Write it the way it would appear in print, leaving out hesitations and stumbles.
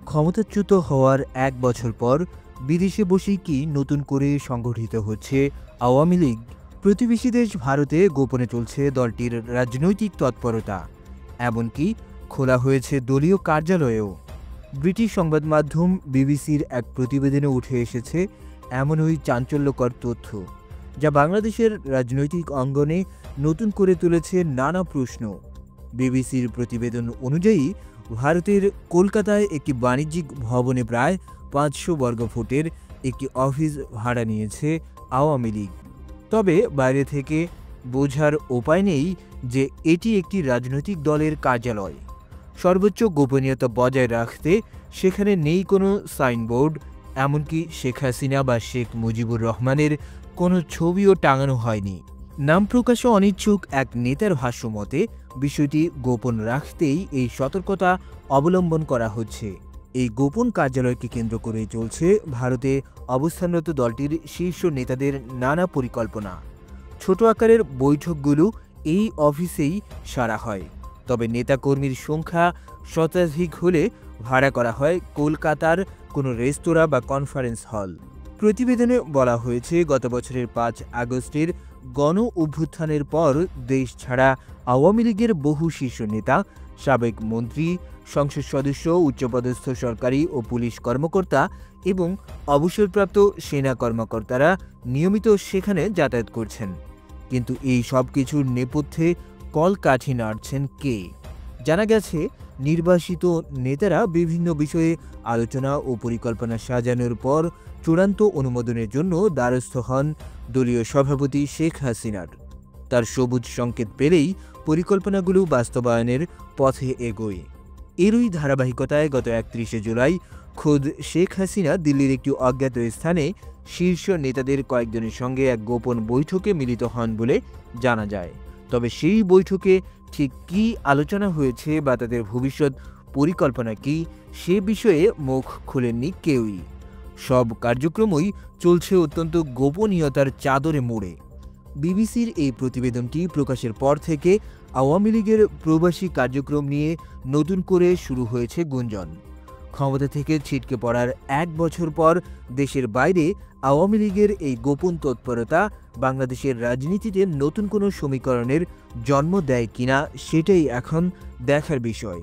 ক্ষমতাচ্যুত হওয়ার এক বছর পর বিদেশে বসেই কি নতুন করে সংগঠিত হচ্ছে আওয়ামী লীগ? প্রতিবেশী দেশ ভারতে গোপনে চলছে দলটির রাজনৈতিক তৎপরতা, এমনকি খোলা হয়েছে দলীয় কার্যালয়েও। ব্রিটিশ সংবাদ মাধ্যম বিবিসির এক প্রতিবেদনে উঠে এসেছে এমনই চাঞ্চল্যকর তথ্য, যা বাংলাদেশের রাজনৈতিক অঙ্গনে নতুন করে তুলেছে নানা প্রশ্ন। বিবিসির প্রতিবেদন অনুযায়ী ভারতের কলকাতায় একটি বাণিজ্যিক ভবনে প্রায় ৫০০ বর্গফুটের একটি অফিস ভাড়া নিয়েছে আওয়ামী লীগ। তবে বাইরে থেকে বোঝার উপায় নেই যে এটি একটি রাজনৈতিক দলের কার্যালয়। সর্বোচ্চ গোপনীয়তা বজায় রাখতে সেখানে নেই কোনো সাইনবোর্ড, এমনকি শেখ হাসিনা বা শেখ মুজিবুর রহমানের কোনো ছবিও টাঙানো হয়নি। নাম প্রকাশে অনিচ্ছুক এক নেতার ভাষ্যমতে বিষয়টি গোপন রাখতেই এই সতর্কতা অবলম্বন করা হচ্ছে। এই গোপন কার্যালয়কে কেন্দ্র করে চলছে ভারতে অবস্থানরত দলটির শীর্ষ নেতাদের নানা পরিকল্পনা। ছোট আকারের বৈঠকগুলো এই অফিসেই সারা হয়, তবে নেতাকর্মীর সংখ্যা শতাধিক হলে ভাড়া করা হয় কলকাতার কোনো রেস্তোরাঁ বা কনফারেন্স হল। প্রতিবেদনে বলা হয়েছে, গত বছরের ৫ আগস্টের গণ অভ্যুত্থানের পর দেশ ছাড়া আওয়ামী লীগের বহু শীর্ষ নেতা, সাবেক মন্ত্রী, সংসদ সদস্য, উচ্চপদস্থ সরকারি ও পুলিশ কর্মকর্তা এবং অবসরপ্রাপ্ত সেনা কর্মকর্তারা নিয়মিত সেখানে যাতায়াত করছেন। কিন্তু এই সব কিছুর নেপথ্যে কলকাঠি নাড়ছেন কে? জানা গেছে, নির্বাসিত নেতারা বিভিন্ন বিষয়ে আলোচনা ও পরিকল্পনা সাজানোর পর চূড়ান্ত অনুমোদনের জন্য দ্বারস্থ হন দলীয় সভাপতি শেখ হাসিনার। তার সবুজ সংকেত পেলেই পরিকল্পনাগুলো বাস্তবায়নের পথে এগোয়। এরই ধারাবাহিকতায় গত ৩১শে জুলাই খোদ শেখ হাসিনা দিল্লির একটি অজ্ঞাত স্থানে শীর্ষ নেতাদের কয়েকজনের সঙ্গে এক গোপন বৈঠকে মিলিত হন বলে জানা যায়। তবে সেই বৈঠকে ঠিক কী আলোচনা হয়েছে বা তাদের ভবিষ্যৎ পরিকল্পনা কী, সে বিষয়ে মুখ খোলেননি কেউই। সব কার্যক্রমই চলছে অত্যন্ত গোপনীয়তার চাদরে মুড়ে। বিবিসির এই প্রতিবেদনটি প্রকাশের পর থেকে আওয়ামী লীগের প্রবাসী কার্যক্রম নিয়ে নতুন করে শুরু হয়েছে গুঞ্জন। ক্ষমতা থেকে ছিটকে পড়ার এক বছর পর দেশের বাইরে আওয়ামী লীগের এই গোপন তৎপরতা বাংলাদেশের রাজনীতিতে নতুন কোনো সমীকরণের জন্ম দেয় কিনা, সেটাই এখন দেখার বিষয়।